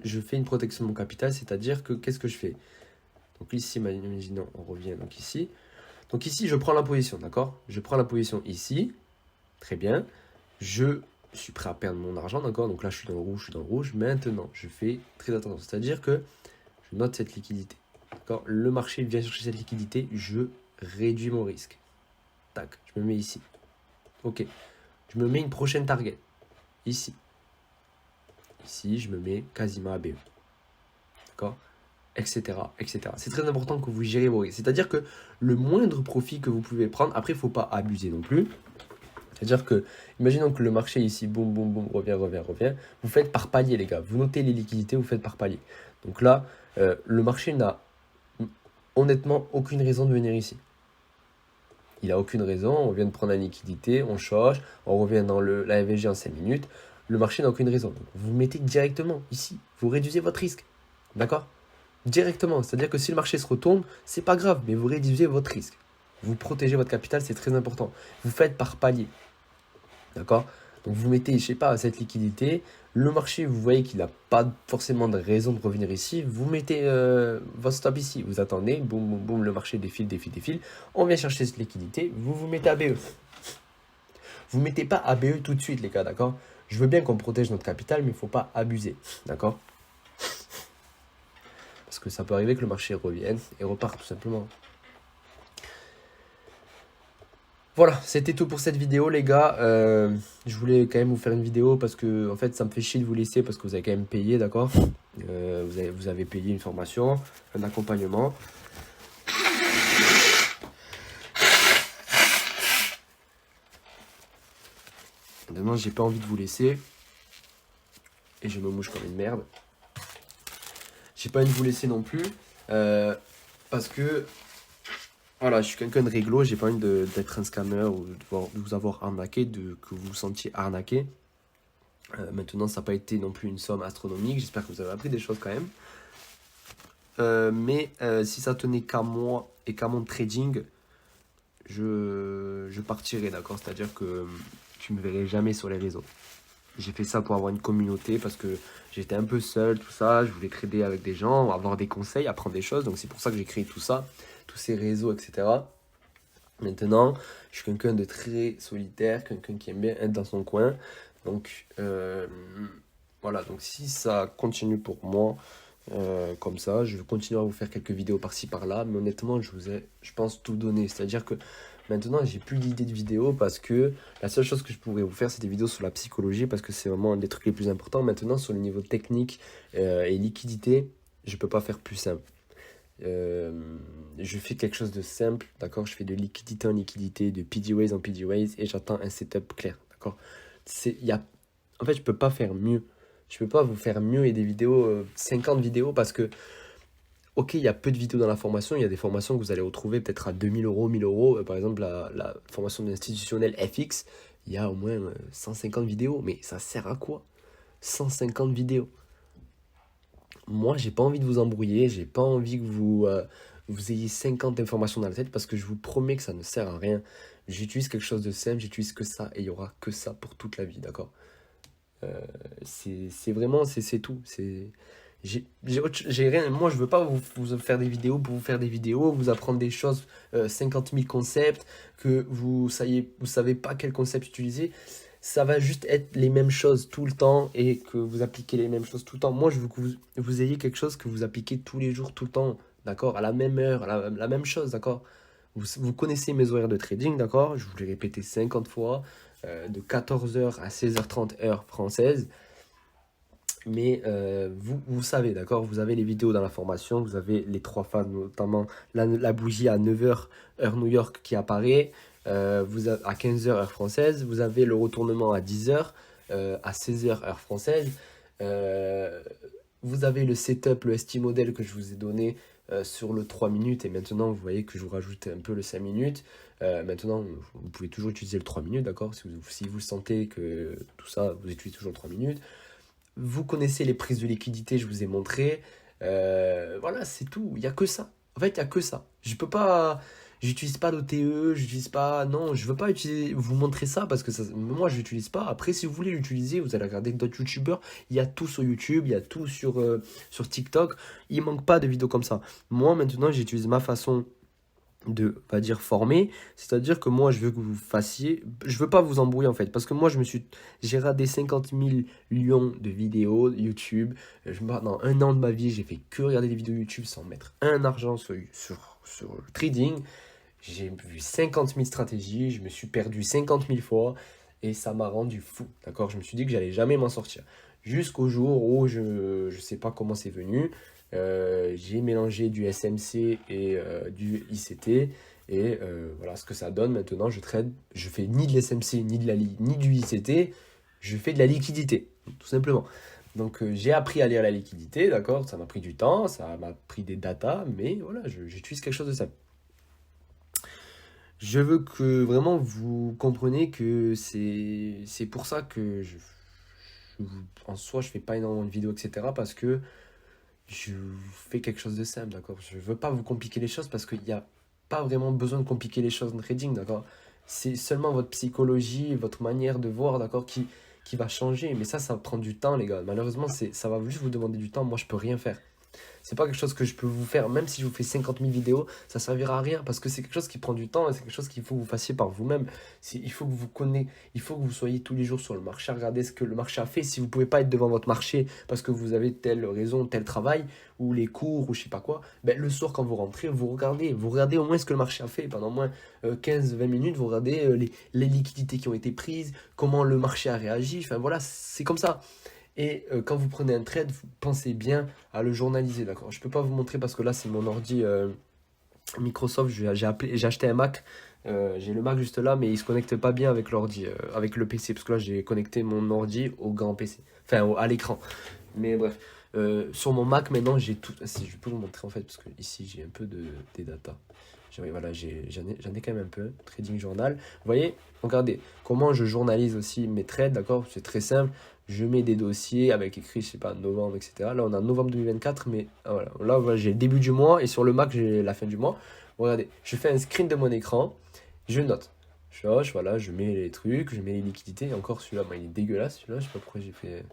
je fais une protection de mon capital, c'est-à-dire que qu'est-ce que je fais? Donc ici, imaginons, on revient donc ici. Donc ici, je prends la position, d'accord? Je prends la position ici, très bien. Je suis prêt à perdre mon argent, d'accord? Donc là, je suis dans le rouge, je suis dans le rouge. Maintenant, je fais très attention, c'est-à-dire que je note cette liquidité, d'accord? Le marché vient chercher cette liquidité, je réduis mon risque. Tac, je me mets ici. Ok, je me mets une prochaine target, ici. Ici, je me mets quasiment à BE, d'accord? Etc, etc. C'est très important que vous gérez vos risques. C'est-à-dire que le moindre profit que vous pouvez prendre, après, il ne faut pas abuser non plus. C'est-à-dire que, imaginons que le marché ici, boum, boum, boum, revient. Vous faites par palier, les gars. Vous notez les liquidités, vous faites par palier. Donc là, le marché n'a honnêtement aucune raison de venir ici. Il n'a aucune raison. On vient de prendre la liquidité, on change, on revient dans la MVG en 5 minutes. Le marché n'a aucune raison. Donc, vous mettez directement ici. Vous réduisez votre risque. D'accord? Directement, c'est-à-dire que si le marché se retourne, c'est pas grave, mais vous réduisez votre risque. Vous protégez votre capital, c'est très important. Vous faites par palier. D'accord? Donc vous mettez, je sais pas, cette liquidité. Le marché, vous voyez qu'il n'a pas forcément de raison de revenir ici. Vous mettez votre stop ici. Vous attendez, boum, boum, boum, le marché défile. On vient chercher cette liquidité. Vous mettez ABE. Vous ne mettez pas ABE tout de suite, les gars, d'accord? Je veux bien qu'on protège notre capital, mais il ne faut pas abuser. D'accord? Parce que ça peut arriver que le marché revienne et reparte tout simplement. Voilà, c'était tout pour cette vidéo, les gars. Je voulais quand même vous faire une vidéo parce que en fait ça me fait chier de vous laisser parce que vous avez quand même payé, d'accord? Vous avez payé une formation, un accompagnement. Maintenant, j'ai pas envie de vous laisser. Et je me mouche comme une merde. J'ai pas envie de vous laisser non plus. Parce que voilà, je suis quelqu'un de réglo, j'ai pas envie d'être un scammer ou de vous avoir arnaqué, que vous vous sentiez arnaqué. Maintenant, ça n'a pas été non plus une somme astronomique, j'espère que vous avez appris des choses quand même. Mais si ça tenait qu'à moi et qu'à mon trading, je partirais, d'accord? C'est-à-dire que tu me verrais jamais sur les réseaux. J'ai fait ça pour avoir une communauté parce que j'étais un peu seul, tout ça. Je voulais trader avec des gens, avoir des conseils, apprendre des choses. Donc c'est pour ça que j'ai créé tout ça, tous ces réseaux, etc. Maintenant, je suis quelqu'un de très solitaire, quelqu'un qui aime bien être dans son coin. Donc voilà, donc si ça continue pour moi comme ça, je vais continuer à vous faire quelques vidéos par-ci par-là. Mais honnêtement, je vous ai, je pense, tout donné. C'est-à-dire que maintenant, j'ai plus d'idées de vidéos parce que la seule chose que je pourrais vous faire, c'est des vidéos sur la psychologie parce que c'est vraiment un des trucs les plus importants. Maintenant, sur le niveau technique et liquidité, je peux pas faire plus simple. Je fais quelque chose de simple, d'accord? Je fais de liquidité en liquidité, de PDWays en PDWays et j'attends un setup clair, d'accord? En fait, je peux pas faire mieux. Je peux pas vous faire mieux et des vidéos, 50 vidéos parce que ok, il y a peu de vidéos dans la formation, il y a des formations que vous allez retrouver peut-être à 2000 euros, 1000 euros. Par exemple, la formation institutionnelle FX, il y a au moins 150 vidéos. Mais ça sert à quoi? 150 vidéos. Moi, j'ai pas envie de vous embrouiller, j'ai pas envie que vous ayez 50 informations dans la tête parce que je vous promets que ça ne sert à rien. J'utilise quelque chose de simple, j'utilise que ça et il y aura que ça pour toute la vie, d'accord? C'est vraiment, c'est tout. J'ai rien, moi, je veux pas vous faire des vidéos pour vous faire des vidéos, vous apprendre des choses, 50 000 concepts, que vous savez pas quel concept utiliser. Ça va juste être les mêmes choses tout le temps et que vous appliquez les mêmes choses tout le temps. Moi, je veux que vous ayez quelque chose que vous appliquez tous les jours, tout le temps, d'accord? À la même heure, la même chose, d'accord? Vous connaissez mes horaires de trading, d'accord? Je vous l'ai répété 50 fois, de 14h à 16h30 heure française. Mais vous savez, d'accord? Vous avez les vidéos dans la formation, vous avez les 3 phases, notamment la bougie à 9h heure New York qui apparaît, à 15h heure française, vous avez le retournement à 10h, à 16h heure française, euh, vous avez le setup, le ST model que je vous ai donné sur le 3 minutes, et maintenant vous voyez que je vous rajoute un peu le 5 minutes. Maintenant, vous pouvez toujours utiliser le 3 minutes, d'accord? Si vous sentez que tout ça, vous utilisez toujours le 3 minutes. Vous connaissez les prises de liquidité, je vous ai montré. Voilà, c'est tout. Il n'y a que ça. En fait, il n'y a que ça. Je peux pas. J'utilise pas d'OTE, j'utilise pas. Non, je veux pas vous montrer ça parce que moi, je l'utilise pas. Après, si vous voulez l'utiliser, vous allez regarder d'autres youtubeurs. Il y a tout sur YouTube, il y a tout sur TikTok. Il manque pas de vidéos comme ça. Moi, maintenant, j'utilise ma façon de, on va dire, former, c'est-à-dire que moi je veux que vous fassiez, je veux pas vous embrouiller en fait, parce que moi j'ai radé 50 000 lions de vidéos YouTube. Dans un an de ma vie, j'ai fait que regarder des vidéos YouTube sans mettre un argent sur le trading. J'ai vu 50 000 stratégies, je me suis perdu 50 000 fois et ça m'a rendu fou, d'accord? Je me suis dit que j'allais jamais m'en sortir. Jusqu'au jour où je sais pas comment c'est venu, j'ai mélangé du SMC et du ICT et voilà ce que ça donne. Maintenant, je trade, je fais ni de l'SMC, ni du ICT, je fais de la liquidité, tout simplement. Donc j'ai appris à lire la liquidité, d'accord? Ça m'a pris du temps, ça m'a pris des datas, mais voilà, j'utilise quelque chose de ça. Je veux que vraiment vous compreniez que c'est pour ça que en soi, je fais pas énormément de vidéos, etc. Parce que je fais quelque chose de simple, d'accord? Je veux pas vous compliquer les choses parce qu'il n'y a pas vraiment besoin de compliquer les choses en trading, d'accord? C'est seulement votre psychologie, votre manière de voir, d'accord, qui va changer. Mais ça prend du temps, les gars. Malheureusement, ça va juste vous demander du temps. Moi, je peux rien faire. C'est pas quelque chose que je peux vous faire, même si je vous fais 50 000 vidéos, ça servira à rien parce que c'est quelque chose qui prend du temps et c'est quelque chose qu'il faut que vous fassiez par vous-même. Il faut que il faut que vous soyez tous les jours sur le marché, regardez ce que le marché a fait. Si vous pouvez pas être devant votre marché parce que vous avez telle raison, tel travail ou les cours ou je sais pas quoi, ben le soir quand vous rentrez, vous regardez au moins ce que le marché a fait pendant au moins 15-20 minutes, vous regardez les liquidités qui ont été prises, comment le marché a réagi, enfin voilà, c'est comme ça. Et quand vous prenez un trade, vous pensez bien à le journaliser, d'accord? Je peux pas vous montrer parce que là, c'est mon ordi Microsoft. J'ai acheté un Mac. J'ai le Mac juste là, mais il se connecte pas bien avec l'ordi, avec le PC. Parce que là, j'ai connecté mon ordi au grand PC. Enfin, à l'écran. Mais bref. Sur mon Mac, maintenant, j'ai tout. Si je peux vous montrer en fait, parce que ici, j'ai un peu des data. Voilà, j'en ai quand même un peu. Trading journal. Vous voyez, regardez comment je journalise aussi mes trades, d'accord? C'est très simple. Je mets des dossiers avec écrit, je sais pas, novembre, etc. Là, on a novembre 2024, mais voilà. Là, j'ai le début du mois et sur le Mac, j'ai la fin du mois. Regardez, je fais un screen de mon écran, je note. Voilà, je mets les trucs, je mets les liquidités. Et encore, celui-là, il est dégueulasse, celui-là, je sais pas pourquoi j'ai fait.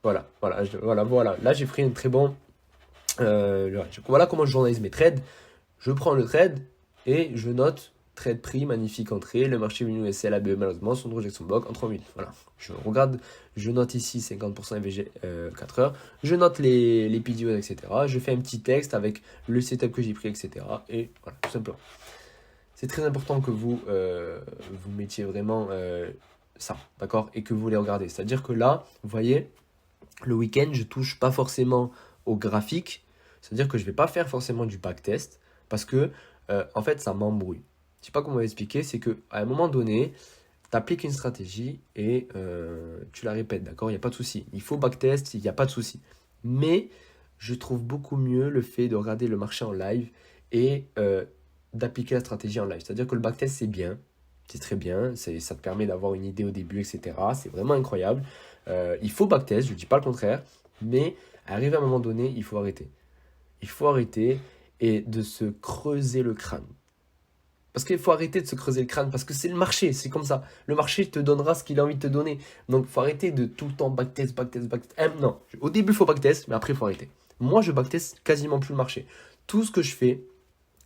Voilà. Là, j'ai pris un très bon. Voilà comment je journalise mes trades. Je prends le trade et je note trade prix, magnifique entrée, le marché venu SL ABE malheureusement, son rejection bloc en 3 minutes. Voilà, je regarde, je note ici 50% MVG 4 heures, je note les PDO, etc. Je fais un petit texte avec le setup que j'ai pris, etc. Et voilà, tout simplement. C'est très important que vous mettiez vraiment ça, d'accord? Et que vous les regardez. C'est-à-dire que là, vous voyez, le week-end, je touche pas forcément au graphique. C'est-à-dire que je vais pas faire forcément du backtest parce que en fait ça m'embrouille. Je sais pas comment expliquer, c'est que à un moment donné, tu appliques une stratégie et tu la répètes, d'accord? Il n'y a pas de souci. Il faut backtest, il n'y a pas de souci. Mais je trouve beaucoup mieux le fait de regarder le marché en live et d'appliquer la stratégie en live. C'est-à-dire que le backtest, c'est bien, c'est très bien, ça te permet d'avoir une idée au début, etc. C'est vraiment incroyable. Il faut backtest, je ne dis pas le contraire, mais arrivé à un moment donné, il faut arrêter. Il faut arrêter et de se creuser le crâne. Parce qu'il faut arrêter de se creuser le crâne, parce que c'est le marché, c'est comme ça. Le marché te donnera ce qu'il a envie de te donner. Donc, il faut arrêter de tout le temps backtest. Non, au début, il faut backtest, mais après, il faut arrêter. Moi, je backtest quasiment plus le marché. Tout ce que je fais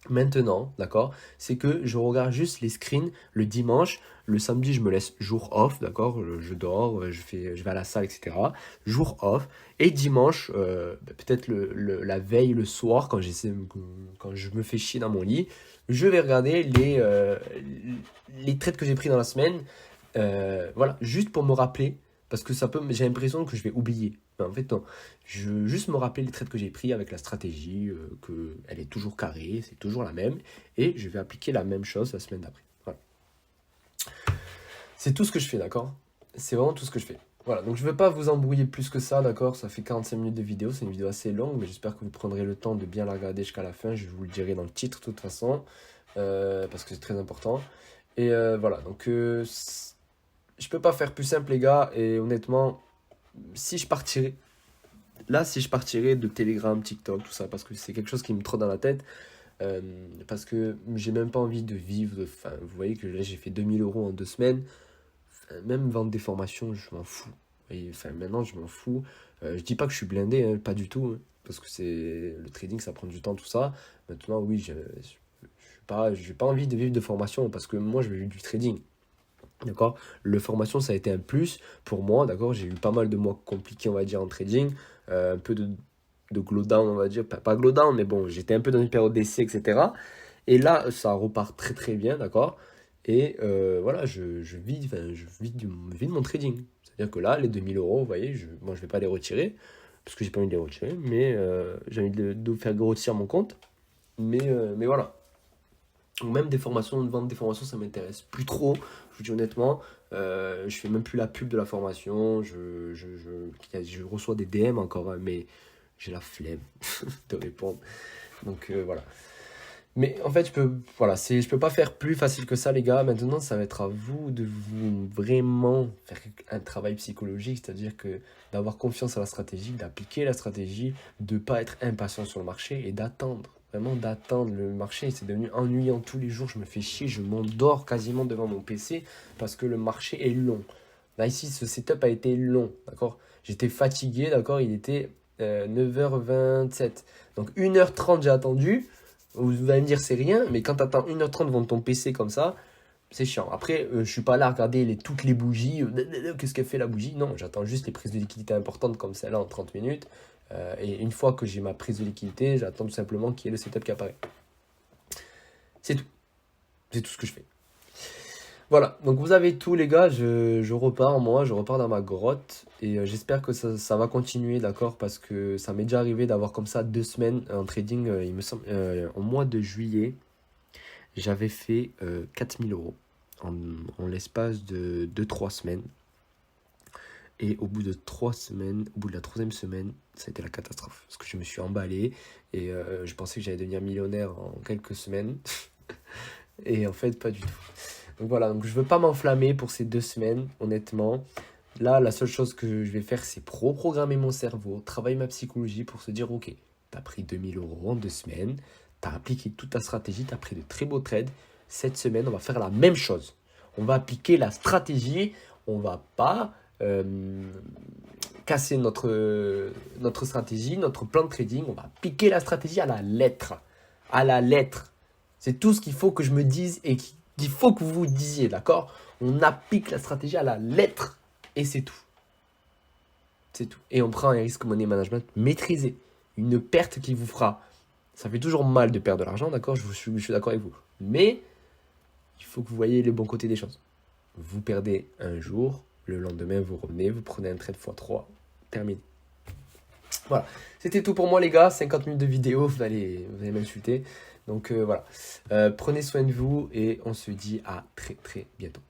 maintenant, d'accord, c'est que je regarde juste les screens le dimanche. Le samedi, je me laisse jour off, d'accord, je dors, je vais à la salle, etc. Jour off. Et dimanche, peut-être la veille, le soir, quand je me fais chier dans mon lit, je vais regarder les trades que j'ai pris dans la semaine. Voilà, juste pour me rappeler, parce que j'ai l'impression que je vais oublier. Mais en fait, non. Juste me rappeler les trades que j'ai pris avec la stratégie, qu'elle est toujours carrée, c'est toujours la même. Et je vais appliquer la même chose la semaine d'après. Voilà. C'est tout ce que je fais, d'accord? C'est vraiment tout ce que je fais. Voilà, donc je ne vais pas vous embrouiller plus que ça, d'accord? Ça fait 45 minutes de vidéo, c'est une vidéo assez longue, mais j'espère que vous prendrez le temps de bien la regarder jusqu'à la fin. Je vous le dirai dans le titre de toute façon, parce que c'est très important. Et voilà, donc je peux pas faire plus simple, les gars, et honnêtement, si je partirais de Telegram, TikTok, tout ça, parce que c'est quelque chose qui me trotte dans la tête, parce que j'ai même pas envie de vivre, enfin, vous voyez que là j'ai fait 2000 € en 2 semaines. Même vendre des formations, je m'en fous. Et, enfin, maintenant, je m'en fous. Je dis pas que je suis blindé, hein, pas du tout. Hein, parce que le trading, ça prend du temps, tout ça. Maintenant, oui, j'ai pas envie de vivre de formation parce que moi, je veux vivre du trading. D'accord? Le formation, ça a été un plus pour moi. D'accord? J'ai eu pas mal de mois compliqués, on va dire, en trading. Un peu de glowdown, on va dire. Pas glowdown, mais bon, j'étais un peu dans une période d'essai, etc. Et là, ça repart très très bien, d'accord? Et voilà, je vis de mon trading. C'est-à-dire que là, les 2000 €, vous voyez, moi je vais pas les retirer, parce que j'ai pas envie de les retirer, mais j'ai envie de faire grossir mon compte. Mais voilà. Ou même vendre des formations, ça m'intéresse plus trop, je vous dis honnêtement. Je fais même plus la pub de la formation, je reçois des DM encore, hein, mais j'ai la flemme de répondre. Donc voilà. Mais en fait, je peux pas faire plus facile que ça, les gars. Maintenant, ça va être à vous de vous vraiment faire un travail psychologique, c'est-à-dire que d'avoir confiance à la stratégie, d'appliquer la stratégie, de pas être impatient sur le marché et d'attendre. Vraiment d'attendre le marché. C'est devenu ennuyant tous les jours. Je me fais chier, je m'endors quasiment devant mon PC parce que le marché est long. Là, ici, ce setup a été long, d'accord? J'étais fatigué, d'accord? Il était 9h27. Donc 1h30, j'ai attendu. Vous allez me dire c'est rien, mais quand tu attends 1h30 devant ton PC comme ça, c'est chiant. Après, je suis pas là à regarder toutes les bougies. Qu'est-ce qu'elle fait la bougie? Non, j'attends juste les prises de liquidité importantes comme celle-là en 30 minutes. Et une fois que j'ai ma prise de liquidité, j'attends tout simplement qu'il y ait le setup qui apparaît. C'est tout. C'est tout ce que je fais. Voilà, donc vous avez tout, les gars. Je repars dans ma grotte. Et j'espère que ça va continuer, d'accord? Parce que ça m'est déjà arrivé d'avoir comme ça 2 semaines en trading. Il me semble, au mois de juillet, j'avais fait 4000 € en l'espace de 2-3 semaines. Et au bout de 3 semaines, au bout de la 3e semaine, ça a été la catastrophe. Parce que je me suis emballé et je pensais que j'allais devenir millionnaire en quelques semaines. Et en fait, pas du tout. Donc voilà, donc je veux pas m'enflammer pour ces 2 semaines, honnêtement. Là, la seule chose que je vais faire, c'est reprogrammer mon cerveau, travailler ma psychologie pour se dire, ok, t'as pris 2000 € en 2 semaines, t'as appliqué toute ta stratégie, t'as pris de très beaux trades. Cette semaine, on va faire la même chose. On va appliquer la stratégie, on va pas casser notre stratégie, notre plan de trading. On va appliquer la stratégie à la lettre. À la lettre. C'est tout ce qu'il faut que je me dise et qu'il faut que vous vous disiez, d'accord? On applique la stratégie à la lettre et c'est tout. C'est tout. Et on prend un risque money management maîtrisé. Une perte qui vous fera. Ça fait toujours mal de perdre de l'argent, d'accord? Je suis d'accord avec vous. Mais il faut que vous voyez les bons côtés des choses. Vous perdez un jour, le lendemain vous revenez, vous prenez un trade x3, terminé. Voilà, c'était tout pour moi les gars, 50 minutes de vidéo, vous allez m'insulter. Donc voilà, prenez soin de vous et on se dit à très très bientôt.